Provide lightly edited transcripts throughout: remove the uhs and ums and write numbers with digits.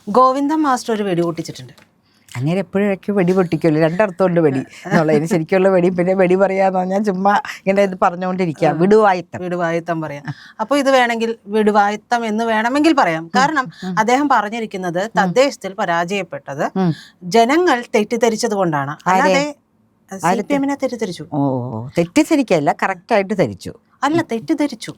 Govindan master ഒരു വെടി പൊട്ടിച്ചിട്ടുണ്ട്. അങ്ങനെ എപ്പോഴൊക്കെ വെടി പൊട്ടിക്കുമല്ലോ, രണ്ടർത്ഥമുണ്ട് വെടി എന്നുള്ളതിന്. ശരിക്കുള്ള വെടി പിന്നെ വെടി പറയാന്ന് പറഞ്ഞാൽ ചുമ്മാ ഇങ്ങനെ ഇത് പറഞ്ഞുകൊണ്ടിരിക്കുക, വിടുവായുത്തം പറയാം. അപ്പോൾ ഇത് വേണമെങ്കിൽ വിടുവായുത്തം എന്ന് വേണമെങ്കിൽ പറയാം. കാരണം അദ്ദേഹം പറഞ്ഞിരിക്കുന്നത് തദ്ദേശത്തിൽ പരാജയപ്പെട്ടത് ജനങ്ങൾ തെറ്റിദ്ധരിച്ചത് കൊണ്ടാണ്. അല്ലാതെ CPM-നെ തെറ്റിദ്ധരിച്ചു. തെറ്റിദ്ധരിക്കല്ല, കറക്റ്റായിട്ട് ധരിച്ചു. അല്ല, തെറ്റിദ്ധരിച്ചു.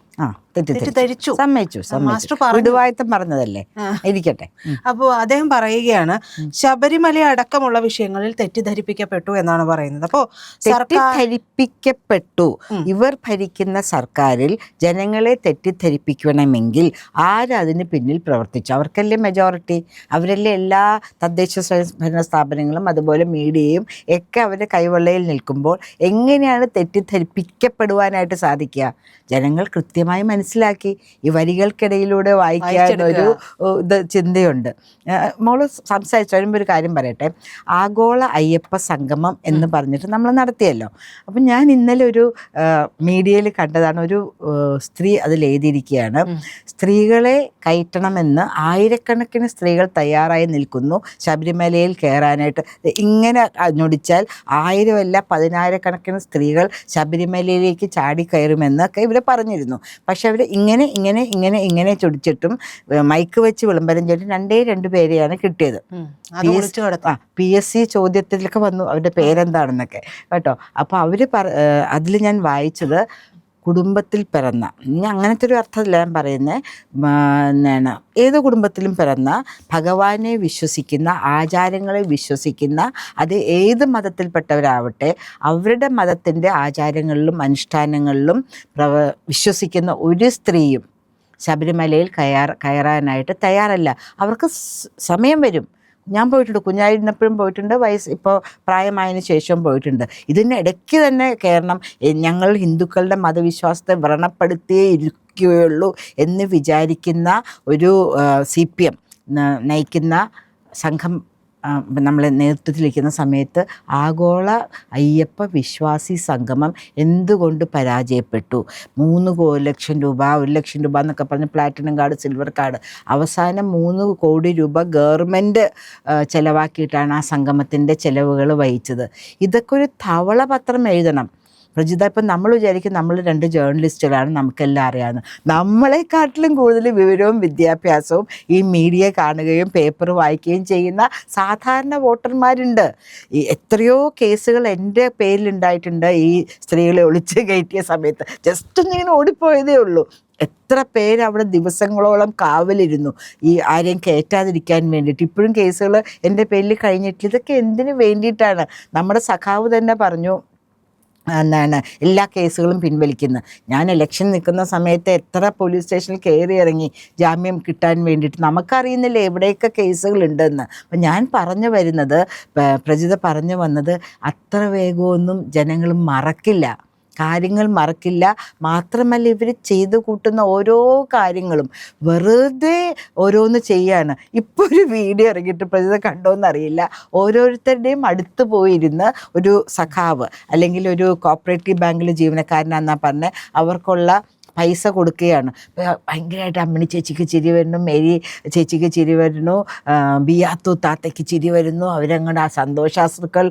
വിടുവായത്തം പറഞ്ഞതല്ലേ, ഇരിക്കട്ടെ. അപ്പോൾ അദ്ദേഹം പറയുകയാണ് ശബരിമല അടക്കമുള്ള വിഷയങ്ങളിൽ തെറ്റിദ്ധരിപ്പിക്കപ്പെട്ടു എന്നാണ് പറയുന്നത്. അപ്പോൾ തെറ്റിദ്ധരിപ്പിക്കപ്പെട്ടു. ഇവർ ഭരിക്കുന്ന സർക്കാരിൽ ജനങ്ങളെ തെറ്റിദ്ധരിപ്പിക്കണമെങ്കിൽ ആരതിന് പിന്നിൽ പ്രവർത്തിച്ചു? അവർക്കല്ലേ മെജോറിറ്റി, അവരല്ലേ എല്ലാ തദ്ദേശ സ്വയംഭരണ സ്ഥാപനങ്ങളും അതുപോലെ മീഡിയയും ഒക്കെ അവരുടെ കൈവെള്ളയിൽ നിൽക്കുമ്പോൾ എങ്ങനെയാണ് തെറ്റിദ്ധരിപ്പിക്കപ്പെടുവാനായിട്ട് സാധിക്കുക? ജനങ്ങൾ കൃത്യമായി മനസ്സിലാക്കി. ഈ വരികൾക്കിടയിലൂടെ വായിക്കാനൊരു ഇത് ചിന്തയുണ്ട്. മോള് സംസാരിച്ചു വരുമ്പോൾ ഒരു കാര്യം പറയട്ടെ. ആഗോള അയ്യപ്പ സംഗമം എന്ന് പറഞ്ഞിട്ട് നമ്മൾ നടത്തിയല്ലോ. അപ്പം ഞാൻ ഇന്നലെ ഒരു മീഡിയയിൽ കണ്ടതാണ്, ഒരു സ്ത്രീ അതിൽ എഴുതിയിരിക്കുകയാണ്, സ്ത്രീകളെ കയറ്റണമെന്ന് ആയിരക്കണക്കിന് സ്ത്രീകൾ തയ്യാറായി നിൽക്കുന്നു ശബരിമലയിൽ കയറാനായിട്ട്. ഇങ്ങനെ ഞൊടിച്ചാൽ 1000 അല്ല 10,000 സ്ത്രീകൾ ശബരിമലയിലേക്ക് ചാടിക്കയറുമെന്നൊക്കെ ഇവർ പറഞ്ഞിരുന്നു. പക്ഷെ അവർ ഇങ്ങനെ ചൊടിച്ചിട്ടും മൈക്ക് വെച്ച് വിളംബരം ചെയ്തിട്ട് 2 പേരെയാണ് കിട്ടിയത്. PSC ചോദ്യത്തിലൊക്കെ വന്നു അവരുടെ പേരെന്താണെന്നൊക്കെ കേട്ടോ. അപ്പോൾ അവർ അതിൽ ഞാൻ വായിച്ചത് കുടുംബത്തിൽ പിറന്ന, ഇനി അങ്ങനത്തെ ഒരു അർത്ഥമല്ല ഞാൻ പറയുന്നത്, എന്താണ്, ഏത് കുടുംബത്തിലും പിറന്ന, ഭഗവാനെ വിശ്വസിക്കുന്ന, ആചാരങ്ങളെ വിശ്വസിക്കുന്ന, അത് ഏത് മതത്തിൽപ്പെട്ടവരാവട്ടെ അവരുടെ മതത്തിൻ്റെ ആചാരങ്ങളിലും അനുഷ്ഠാനങ്ങളിലും വിശ്വസിക്കുന്ന ഒരു സ്ത്രീയും ശബരിമലയിൽ കയറാനായിട്ട് തയ്യാറല്ല. അവർക്ക് സമയം വരും. ഞാൻ പോയിട്ടുണ്ട്, കുഞ്ഞായിരുന്നപ്പോഴും പോയിട്ടുണ്ട്, ഇപ്പോൾ പ്രായമായതിനു ശേഷം പോയിട്ടുണ്ട്. ഇതിനിടയ്ക്ക് തന്നെ കയറണം, ഞങ്ങൾ ഹിന്ദുക്കളുടെ മതവിശ്വാസത്തെ വ്രണപ്പെടുത്തിയേ ഇരിക്കുകയുള്ളൂ എന്ന് വിചാരിക്കുന്ന ഒരു CPM നയിക്കുന്ന സംഘം നമ്മളെ നേതൃത്വത്തിലിരിക്കുന്ന സമയത്ത് ആഗോള അയ്യപ്പ വിശ്വാസി സംഗമം എന്തുകൊണ്ട് പരാജയപ്പെട്ടു? 3 ലക്ഷം രൂപ, 1 ലക്ഷം രൂപ എന്നൊക്കെ പറഞ്ഞ് പ്ലാറ്റിനം കാർഡ്, സിൽവർ കാർഡ്, അവസാനം 3 കോടി രൂപ ഗവൺമെൻറ് ചിലവാക്കിയിട്ടാണ് ആ സംഗമത്തിൻ്റെ ചിലവുകൾ വഹിച്ചത്. ഇതൊക്കെ ഒരു ധവളപത്രം എഴുതണം. പ്രജിത, ഇപ്പം നമ്മൾ വിചാരിക്കും നമ്മൾ 2 ജേർണലിസ്റ്റുകളാണ്, നമുക്കെല്ലാം അറിയാവുന്ന. നമ്മളെക്കാട്ടിലും കൂടുതൽ വിവരവും വിദ്യാഭ്യാസവും ഈ മീഡിയ കാണുകയും പേപ്പർ വായിക്കുകയും ചെയ്യുന്ന സാധാരണ വോട്ടർമാരുണ്ട്. ഈ എത്രയോ കേസുകൾ എൻ്റെ പേരിലുണ്ടായിട്ടുണ്ട്. ഈ സ്ത്രീകളെ ഒളിച്ച് കയറ്റിയ സമയത്ത് ജസ്റ്റ് ഒന്നിങ്ങനെ ഓടിപ്പോയതേ ഉള്ളൂ. എത്ര പേര് അവിടെ ദിവസങ്ങളോളം കാവലിരുന്നു ഈ ആരെയും കയറ്റാതിരിക്കാൻ വേണ്ടിയിട്ട്. ഇപ്പോഴും കേസുകൾ എൻ്റെ പേരിൽ കഴിഞ്ഞിട്ടില്ല. ഇതൊക്കെ എന്തിനു വേണ്ടിയിട്ടാണ്? നമ്മുടെ സഖാവ് തന്നെ പറഞ്ഞു, എന്താണ്, എല്ലാ കേസുകളും പിൻവലിക്കുന്നത്. ഞാൻ ഇലക്ഷൻ നിൽക്കുന്ന സമയത്ത് എത്ര പോലീസ് സ്റ്റേഷനിൽ കയറി ഇറങ്ങി ജാമ്യം കിട്ടാൻ വേണ്ടിയിട്ട്. നമുക്കറിയുന്നില്ല എവിടെയൊക്കെ കേസുകളുണ്ടെന്ന്. അപ്പം ഞാൻ പറഞ്ഞു വരുന്നത്, പ്രജിത പറഞ്ഞു വന്നത്, അത്ര വേഗമൊന്നും ജനങ്ങൾ മറക്കില്ല, കാര്യങ്ങൾ മറക്കില്ല. മാത്രമല്ല ഇവർ ചെയ്തു കൂട്ടുന്ന ഓരോ കാര്യങ്ങളും വെറുതെ ഓരോന്ന് ചെയ്യാണ്. ഇപ്പോൾ ഒരു വീഡിയോ ഇറങ്ങിയിട്ട് പ്രജിത കണ്ടോന്നറിയില്ല, ഓരോരുത്തരുടെയും അടുത്ത് പോയിരുന്ന് ഒരു സഖാവ് അല്ലെങ്കിൽ ഒരു കോപ്പറേറ്റീവ് ബാങ്കിലെ ജീവനക്കാരനാണെന്നാണ് പറഞ്ഞത്, അവർക്കുള്ള പൈസ കൊടുക്കുകയാണ്. ഭയങ്കരമായിട്ട് അമ്മിണി ചേച്ചിക്ക് ചിരി വരുന്നു, മേരി ചേച്ചിക്ക് ചിരി വരുന്നു, ബിയാത്തു താത്തയ്ക്ക് ചിരി വരുന്നു. അവരങ്ങോട്ട് ആ സന്തോഷാശ്രുക്കൾ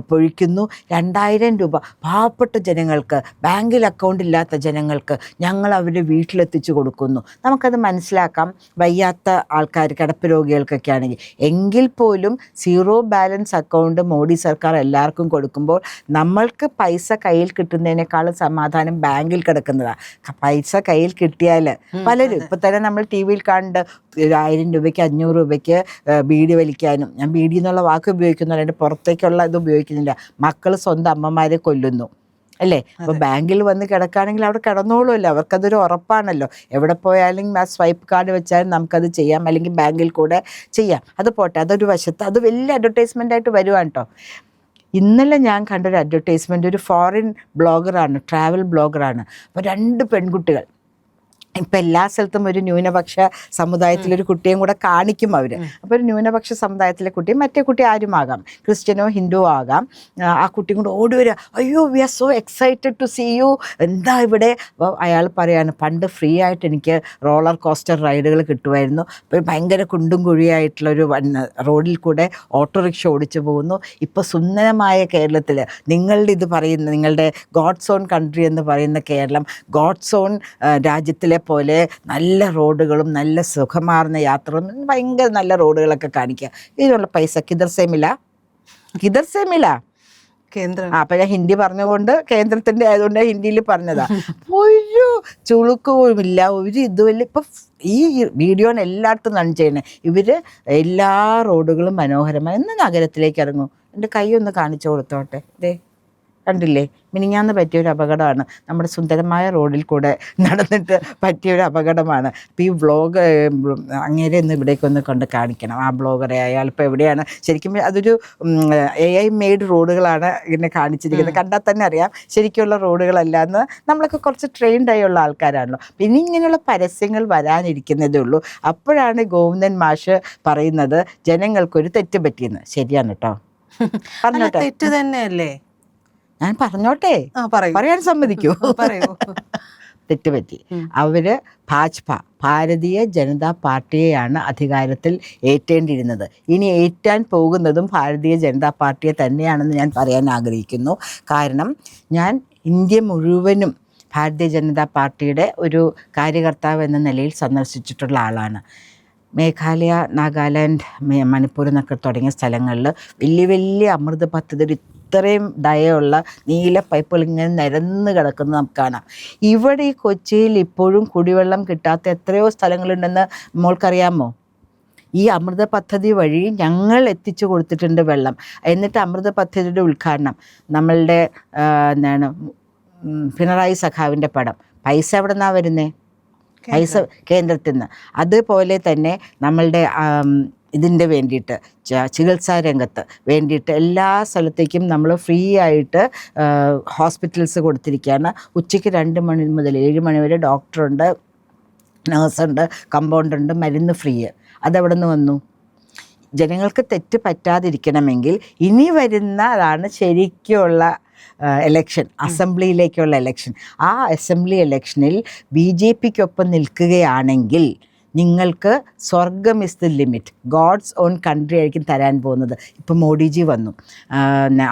പൊഴിക്കുന്നു. 2000 രൂപ പാവപ്പെട്ട ജനങ്ങൾക്ക്, ബാങ്കിൽ അക്കൗണ്ട് ഇല്ലാത്ത ജനങ്ങൾക്ക് ഞങ്ങൾ അവരുടെ വീട്ടിലെത്തിച്ചു കൊടുക്കുന്നു. നമുക്കത് മനസ്സിലാക്കാം, വയ്യാത്ത ആൾക്കാർ, കിടപ്പ് രോഗികൾക്കൊക്കെ ആണെങ്കിൽ. എങ്കിൽ പോലും 0 ബാലൻസ് അക്കൗണ്ട് മോഡി സർക്കാർ എല്ലാവർക്കും കൊടുക്കുമ്പോൾ നമ്മൾക്ക് പൈസ കയ്യിൽ കിട്ടുന്നതിനേക്കാളും സമാധാനം ബാങ്കിൽ കിടക്കുന്നതാണ്. പൈസ കയ്യിൽ കിട്ടിയാൽ പലരും ഇപ്പം തന്നെ നമ്മൾ TV കാണുന്നുണ്ട്, 1000 രൂപയ്ക്ക് 500 രൂപയ്ക്ക് ബീഡി വലിക്കാനും. ഞാൻ ബീഡി എന്നുള്ള വാക്ക് ഉപയോഗിക്കുന്നില്ല, എൻ്റെ പുറത്തേക്കുള്ള ഇത് ഉപയോഗിക്കുന്നില്ല. മക്കൾ സ്വന്തം അമ്മമാരെ കൊല്ലുന്നു അല്ലേ? അപ്പോൾ ബാങ്കിൽ വന്ന് കിടക്കുകയാണെങ്കിൽ അവിടെ കിടന്നോളുമല്ലോ, അവർക്കതൊരു ഉറപ്പാണല്ലോ. എവിടെ പോയാലും ആ സ്വൈപ്പ് കാർഡ് വെച്ചാൽ നമുക്കത് ചെയ്യാം, അല്ലെങ്കിൽ ബാങ്കിൽ കൂടെ ചെയ്യാം. അത് പോട്ടെ, അതൊരു വശത്ത്, അത് വലിയ അഡ്വർടൈസ്മെൻ്റായിട്ട് വരുവാണ് കേട്ടോ. ഇന്നലെ ഞാൻ കണ്ടൊരു അഡ്വർടൈസ്മെൻ്റ്, ഒരു ഫോറിൻ ബ്ലോഗറാണ്, ട്രാവൽ ബ്ലോഗറാണ്. അപ്പോൾ 2 പെൺകുട്ടികൾ ഇപ്പം എല്ലാ സ്ഥലത്തും ഒരു ന്യൂനപക്ഷ സമുദായത്തിലൊരു കുട്ടിയും കൂടെ കാണിക്കും അവർ. അപ്പോൾ ഒരു ന്യൂനപക്ഷ സമുദായത്തിലെ കുട്ടി മറ്റേ കുട്ടി ആരുമാകാം, ക്രിസ്ത്യനോ ഹിന്ദുവോ ആകാം. ആ കുട്ടിയും കൂടെ ഓടി വരിക, അയ്യോ we are so excited to see you, എന്താ ഇവിടെ. അപ്പോൾ അയാൾ പറയാണ്, പണ്ട് ഫ്രീ ആയിട്ട് എനിക്ക് റോളർ കോസ്റ്റർ റൈഡുകൾ കിട്ടുമായിരുന്നു, ഇപ്പോൾ ഭയങ്കര കുണ്ടും കുഴിയായിട്ടുള്ളൊരു റോഡിൽ കൂടെ ഓട്ടോറിക്ഷ ഓടിച്ചു പോകുന്നു. ഇപ്പോൾ സുന്ദരമായ കേരളത്തിൽ നിങ്ങളുടെ ഇത് പറയുന്ന, നിങ്ങളുടെ ഗോഡ്സ് ഓൺ കൺട്രി എന്ന് പറയുന്ന കേരളം, ഗോഡ്സ് ഓൺ രാജ്യത്തിലെ പോലെ നല്ല റോഡുകളും നല്ല സുഖമാർന്ന യാത്രകളും ഭയങ്കര നല്ല റോഡുകളൊക്കെ കാണിക്കുക. ഇതിനുള്ള പൈസ കിധർ സേ മില കേന്ദ്രം. അപ്പം ഞാൻ ഹിന്ദി പറഞ്ഞുകൊണ്ട് കേന്ദ്രത്തിൻ്റെ ആയതുകൊണ്ട് ഹിന്ദിയിൽ പറഞ്ഞതാ. ഒരു ചുളുക്കവുമില്ല, ഒരു ഇതുമില്ല. ഇപ്പം ഈ വീഡിയോന് എല്ലായിടത്തും റൺ ചെയ്യണേ ഇവർ. എല്ലാ റോഡുകളും മനോഹരമായി. ഒന്ന് നഗരത്തിലേക്ക് ഇറങ്ങും. എൻ്റെ കൈ ഒന്ന് കാണിച്ചു കൊടുത്തോട്ടെ. ഇതേ കണ്ടില്ലേ, മിനിഞ്ഞാന്ന് പറ്റിയൊരു അപകടമാണ്. നമ്മുടെ സുന്ദരമായ റോഡിൽ കൂടെ നടന്നിട്ട് പറ്റിയൊരു അപകടമാണ്. അപ്പോൾ ഈ വ്ളോഗ് അങ്ങേരെ ഒന്ന് ഇവിടേക്കൊന്ന് കൊണ്ട് കാണിക്കണം. ആ ബ്ലോഗറെ, അയാളിപ്പോൾ എവിടെയാണ് ശരിക്കും. അതൊരു AI മെയ്ഡ് റോഡുകളാണ് ഇങ്ങനെ കാണിച്ചിരിക്കുന്നത്. കണ്ടാൽ തന്നെ അറിയാം ശരിക്കുള്ള റോഡുകളല്ല എന്ന്. നമ്മളൊക്കെ കുറച്ച് ട്രെയിൻഡ് ആയുള്ള ആൾക്കാരാണല്ലോ. പിന്നെ ഇങ്ങനെയുള്ള പരസ്യങ്ങൾ വരാനിരിക്കുന്നതേ ഉള്ളൂ. അപ്പോഴാണ് ഗോവിന്ദൻ മാഷ് പറയുന്നത് ജനങ്ങൾക്കൊരു തെറ്റ് പറ്റിയെന്ന്. ശരിയാണ് കേട്ടോ, പറഞ്ഞോട്ടെ. തെറ്റ് തന്നെയല്ലേ? ഞാൻ പറഞ്ഞോട്ടെ, പറയാൻ സമ്മതിക്കൂ. തെറ്റുപറ്റി. അവര് ഭാരതീയ ജനതാ പാർട്ടിയെയാണ് അധികാരത്തിൽ ഏറ്റേണ്ടിയിരുന്നത്. ഇനി ഏറ്റാൻ പോകുന്നതും ഭാരതീയ ജനതാ പാർട്ടിയെ തന്നെയാണെന്ന് ഞാൻ പറയാൻ ആഗ്രഹിക്കുന്നു. കാരണം ഞാൻ ഇന്ത്യ മുഴുവനും ഭാരതീയ ജനതാ പാർട്ടിയുടെ ഒരു കാര്യകർത്താവ് എന്ന നിലയിൽ സന്ദർശിച്ചിട്ടുള്ള ആളാണ്. മേഘാലയ, നാഗാലാൻഡ്, മണിപ്പൂർ എന്നൊക്കെ തുടങ്ങിയ സ്ഥലങ്ങളിൽ വലിയ വലിയ അമൃത പദ്ധതി ഇത്രയും ദയുള്ള നീല പൈപ്പുകൾ ഇങ്ങനെ നിരന്ന് കിടക്കുന്നത് നമുക്ക് കാണാം. ഇവിടെ ഈ കൊച്ചിയിൽ ഇപ്പോഴും കുടിവെള്ളം കിട്ടാത്ത എത്രയോ സ്ഥലങ്ങളുണ്ടെന്ന് മോൾക്കറിയാമോ? ഈ അമൃത പദ്ധതി വഴി ഞങ്ങൾ എത്തിച്ചു കൊടുത്തിട്ടുണ്ട് വെള്ളം. എന്നിട്ട് അമൃത പദ്ധതിയുടെ ഉദ്ഘാടനം നമ്മളുടെ എന്താണ് പിണറായി സഖാവിൻ്റെ പടം. പൈസ എവിടെ നിന്നാണ് വരുന്നത്? പൈസ കേന്ദ്രത്തിൽ നിന്ന്. അതുപോലെ തന്നെ നമ്മളുടെ ഇതിൻ്റെ വേണ്ടിയിട്ട് ചികിത്സാ രംഗത്ത് വേണ്ടിയിട്ട് എല്ലാ സ്ഥലത്തേക്കും നമ്മൾ ഫ്രീ ആയിട്ട് ഹോസ്പിറ്റൽസ് കൊടുത്തിരിക്കുകയാണ്. ഉച്ചയ്ക്ക് 2 മണി മുതൽ 7 മണി വരെ ഡോക്ടറുണ്ട്, നേഴ്സുണ്ട്, കമ്പൗണ്ടുണ്ട്, മരുന്ന് ഫ്രീ. അതെവിടെ നിന്ന് വന്നു? ജനങ്ങൾക്ക് തെറ്റ് പറ്റാതിരിക്കണമെങ്കിൽ ഇനി വരുന്നതാണ് ശരിക്കുള്ള എലക്ഷൻ, അസംബ്ലിയിലേക്കുള്ള എലക്ഷൻ. ആ അസംബ്ലി എലക്ഷനിൽ BJPക്കൊപ്പം നിൽക്കുകയാണെങ്കിൽ നിങ്ങൾക്ക് സ്വർഗം is the limit, God's own country ആയിരിക്കും തരാൻ പോകുന്നത്. ഇപ്പം മോഡിജി വന്നു,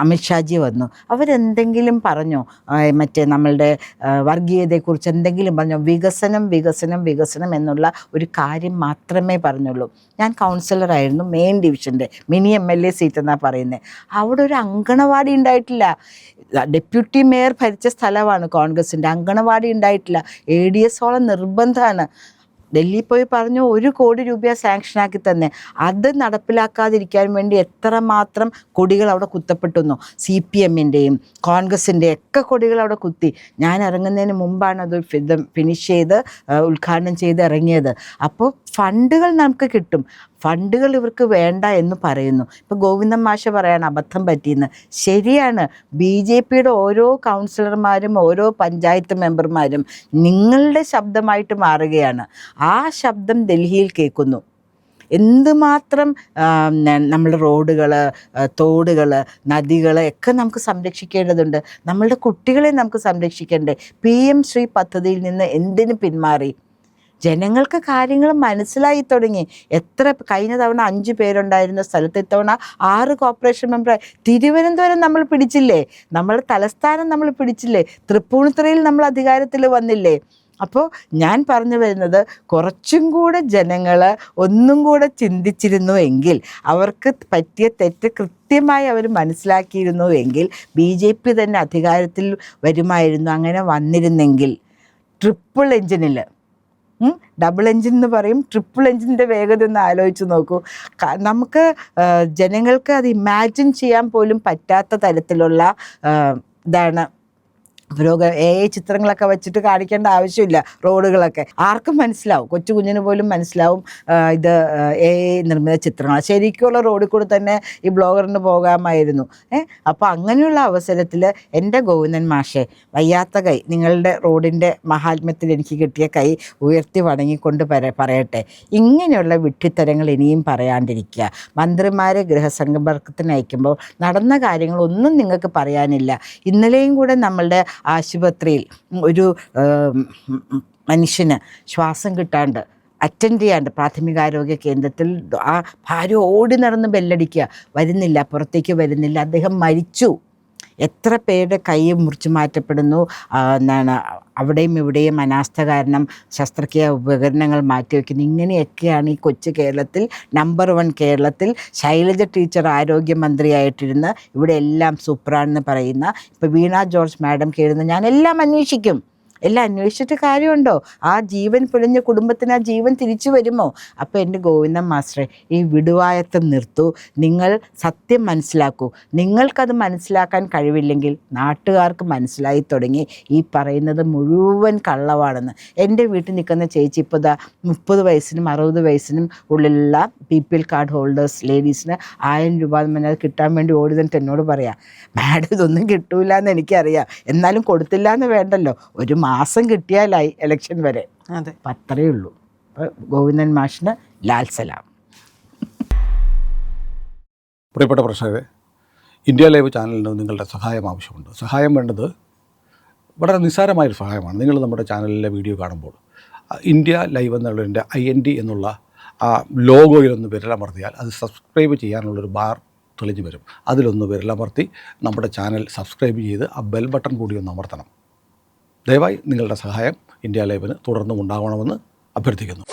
അമിത്ഷാജി വന്നു, അവരെന്തെങ്കിലും പറഞ്ഞോ? മറ്റേ നമ്മളുടെ വർഗീയതയെക്കുറിച്ച് എന്തെങ്കിലും പറഞ്ഞോ? വികസനം വികസനം വികസനം എന്നുള്ള ഒരു കാര്യം മാത്രമേ പറഞ്ഞുള്ളൂ. ഞാൻ കൗൺസിലറായിരുന്നു, മെയിൻ ഡിവിഷൻ്റെ മിനി MLA സീറ്റ് എന്നാണ് പറയുന്നത്. അവിടെ ഒരു അങ്കണവാടി ഉണ്ടായിട്ടില്ല. ഡെപ്യൂട്ടി മേയർ ഭരിച്ച സ്ഥലമാണ് കോൺഗ്രസിൻ്റെ. അങ്കണവാടി ഉണ്ടായിട്ടില്ല. ADS നിർബന്ധമാണ്. ഡൽഹി പോയി പറഞ്ഞു 1 കോടി രൂപ സാങ്ഷനാക്കി തന്നെ. അത് നടപ്പിലാക്കാതിരിക്കാൻ വേണ്ടി എത്രമാത്രം കൊടികൾ അവിടെ കുത്തപ്പെട്ടുന്നു. CPMൻ്റെയും കോൺഗ്രസിൻ്റെയും ഒക്കെ കൊടികൾ അവിടെ കുത്തി. ഞാൻ ഇറങ്ങുന്നതിന് മുമ്പാണ് അത് ഫിനിഷ് ചെയ്ത് ഉദ്ഘാടനം ചെയ്ത് ഇറങ്ങിയത്. അപ്പോൾ ഫണ്ടുകൾ നമുക്ക് കിട്ടും. ഫണ്ടുകൾ ഇവർക്ക് വേണ്ട എന്ന് പറയുന്നു. ഇപ്പോൾ ഗോവിന്ദൻ മാഷ് പറയാണ് അബദ്ധം പറ്റിയെന്ന്. ശരിയാണ്. BJPയുടെ ഓരോ കൗൺസിലർമാരും ഓരോ പഞ്ചായത്ത് മെമ്പർമാരും നിങ്ങളുടെ ശബ്ദമായിട്ട് മാറുകയാണ്. ആ ശബ്ദം ഡൽഹിയിൽ കേൾക്കുന്നു. എന്തുമാത്രം നമ്മളുടെ റോഡുകൾ, തോടുകൾ, നദികൾ ഒക്കെ നമുക്ക് സംരക്ഷിക്കേണ്ടതുണ്ട്. നമ്മളുടെ കുട്ടികളെ നമുക്ക് സംരക്ഷിക്കേണ്ടേ? PM ശ്രീ പദ്ധതിയിൽ നിന്ന് എന്തിനു പിന്മാറി? ജനങ്ങൾക്ക് കാര്യങ്ങൾ മനസ്സിലായി തുടങ്ങി. കഴിഞ്ഞ തവണ 5 പേരുണ്ടായിരുന്ന സ്ഥലത്ത് ഇത്തവണ 6 കോർപ്പറേഷൻ മെമ്പർ. തിരുവനന്തപുരം നമ്മൾ പിടിച്ചില്ലേ? നമ്മളെ തലസ്ഥാനം നമ്മൾ പിടിച്ചില്ലേ? തൃപ്പൂണിത്തുറയിൽ നമ്മൾ അധികാരത്തിൽ വന്നില്ലേ? അപ്പോൾ ഞാൻ പറഞ്ഞു വരുന്നത്, കുറച്ചും കൂടെ ജനങ്ങൾ ഒന്നും കൂടെ ചിന്തിച്ചിരുന്നു എങ്കിൽ, അവർക്ക് പറ്റിയ തെറ്റ് കൃത്യമായി അവർ മനസ്സിലാക്കിയിരുന്നു എങ്കിൽ BJP തന്നെ അധികാരത്തിൽ വരുമായിരുന്നു. അങ്ങനെ വന്നിരുന്നെങ്കിൽ ട്രിപ്പിൾ എഞ്ചിനിൽ, ഡബിൾ എഞ്ചിൻ എന്ന് പറയും, ട്രിപ്പിൾ എഞ്ചിൻ്റെ വേഗത ഒന്ന് ആലോചിച്ച് നോക്കൂ. നമുക്ക് ജനങ്ങൾക്ക് അത് ഇമാജിൻ ചെയ്യാൻ പോലും പറ്റാത്ത തരത്തിലുള്ള ഇതാണ് ചിത്രങ്ങളൊക്കെ വെച്ചിട്ട് കാണിക്കേണ്ട ആവശ്യമില്ല. റോഡുകളൊക്കെ ആർക്കും മനസ്സിലാവും, കൊച്ചു കുഞ്ഞിന് പോലും മനസ്സിലാവും ഇത് നിർമ്മിത ചിത്രങ്ങളാണ്. ശരിക്കുള്ള റോഡിൽ കൂടെ തന്നെ ഈ ബ്ലോഗറിന് പോകാമായിരുന്നു. അപ്പോൾ അങ്ങനെയുള്ള അവസരത്തിൽ എൻ്റെ ഗോവിന്ദൻ മാഷെ, വയ്യാത്ത കൈ, നിങ്ങളുടെ റോഡിൻ്റെ മഹാത്മ്യത്തിൽ എനിക്ക് കിട്ടിയ കൈ ഉയർത്തി വണങ്ങിക്കൊണ്ട് പറയട്ടെ, ഇങ്ങനെയുള്ള വിഡ്ഢിത്തരങ്ങൾ ഇനിയും പറയാണ്ടിരിക്കുക. മന്ത്രിമാരെ ഗൃഹസമ്പർക്കത്തിന് അയക്കുമ്പോൾ നടന്ന കാര്യങ്ങളൊന്നും നിങ്ങൾക്ക് പറയാനില്ല. ഇന്നലെയും കൂടെ നമ്മളുടെ ആശുപത്രിയിൽ ഒരു മനുഷ്യന് ശ്വാസം കിട്ടാണ്ട് അറ്റൻഡ് ചെയ്യാണ്ട് പ്രാഥമികാരോഗ്യ കേന്ദ്രത്തിൽ ആ ഭാര്യ ഓടി നടന്ന് ബെല്ലടിക്കുക, വരുന്നില്ല, പുറത്തേക്ക് വരുന്നില്ല, അദ്ദേഹം മരിച്ചു. എത്ര പേരുടെ കൈ മുറിച്ചു മാറ്റപ്പെടുന്നു, അവിടെയും ഇവിടെയും അനാസ്ഥ കാരണം ശസ്ത്രക്രിയ ഉപകരണങ്ങൾ മാറ്റിവെക്കുന്നു. ഇങ്ങനെയൊക്കെയാണ് ഈ കൊച്ചു കേരളത്തിൽ, നമ്പർ 1 കേരളത്തിൽ ശൈലജ ടീച്ചർ ആരോഗ്യമന്ത്രിയായിട്ടിരുന്ന് ഇവിടെ എല്ലാം സൂപ്പറാണെന്ന് പറയുന്ന, ഇപ്പോൾ വീണ ജോർജ് മാഡം കേൾക്കുന്ന, ഞാൻ എല്ലാം അന്വേഷിക്കും. എല്ലാം അന്വേഷിച്ചിട്ട് കാര്യമുണ്ടോ? ആ ജീവൻ പൊലിഞ്ഞ കുടുംബത്തിന് ആ ജീവൻ തിരിച്ചു വരുമോ? അപ്പോൾ എൻ്റെ ഗോവിന്ദൻ മാസ്റ്ററെ, ഈ വിടുവായത്തം നിർത്തൂ. നിങ്ങൾ സത്യം മനസ്സിലാക്കൂ. നിങ്ങൾക്കത് മനസ്സിലാക്കാൻ കഴിവില്ലെങ്കിൽ നാട്ടുകാർക്ക് മനസ്സിലായി തുടങ്ങി ഈ പറയുന്നത് മുഴുവൻ കള്ളവാണെന്ന്. എൻ്റെ വീട്ടിൽ നിൽക്കുന്ന ചേച്ചി ഇപ്പോൾ 30 വയസ്സിനും 60 വയസ്സിനും ഉള്ളിലുള്ള BPL കാർഡ് ഹോൾഡേഴ്സ് ലേഡീസിന് 1000 രൂപ അത് കിട്ടാൻ വേണ്ടി ഓടി തന്നിട്ട് എന്നോട് പറയാം, മാഡം ഇതൊന്നും കിട്ടൂല എന്ന് എനിക്കറിയാം, എന്നാലും കൊടുത്തില്ല എന്ന് വേണ്ടല്ലോ, ഒരു മാസം കിട്ടിയാലായി ഇലക്ഷൻ വരെ. അതെ, അത്രയേ ഉള്ളൂ. ഗോവിന്ദൻ മാഷിന് ലാൽ സലാം. പ്രിയപ്പെട്ട പ്രേക്ഷകരെ, ഇന്ത്യ ലൈവ് ചാനലിന് നിങ്ങളുടെ സഹായം ആവശ്യമുണ്ട്. സഹായം വേണ്ടത് വളരെ നിസ്സാരമായൊരു സഹായമാണ്. നിങ്ങൾ നമ്മുടെ ചാനലിലെ വീഡിയോ കാണുമ്പോൾ ഇന്ത്യ ലൈവ് എന്നുള്ളതിൻ്റെ IND എന്നുള്ള ആ ലോഗോയിലൊന്ന് വിരലമർത്തിയാൽ അത് സബ്സ്ക്രൈബ് ചെയ്യാനുള്ളൊരു ബാർ തെളിഞ്ഞു വരും. അതിലൊന്ന് വിരലമർത്തി നമ്മുടെ ചാനൽ സബ്സ്ക്രൈബ് ചെയ്ത് ആ ബെൽ ബട്ടൺ കൂടി ഒന്ന് അമർത്തണം. ദയവായി നിങ്ങളുടെ സഹായം ഇന്ത്യ ലൈവിന് തുടർന്നും ഉണ്ടാവണമെന്ന് അഭ്യർത്ഥിക്കുന്നു.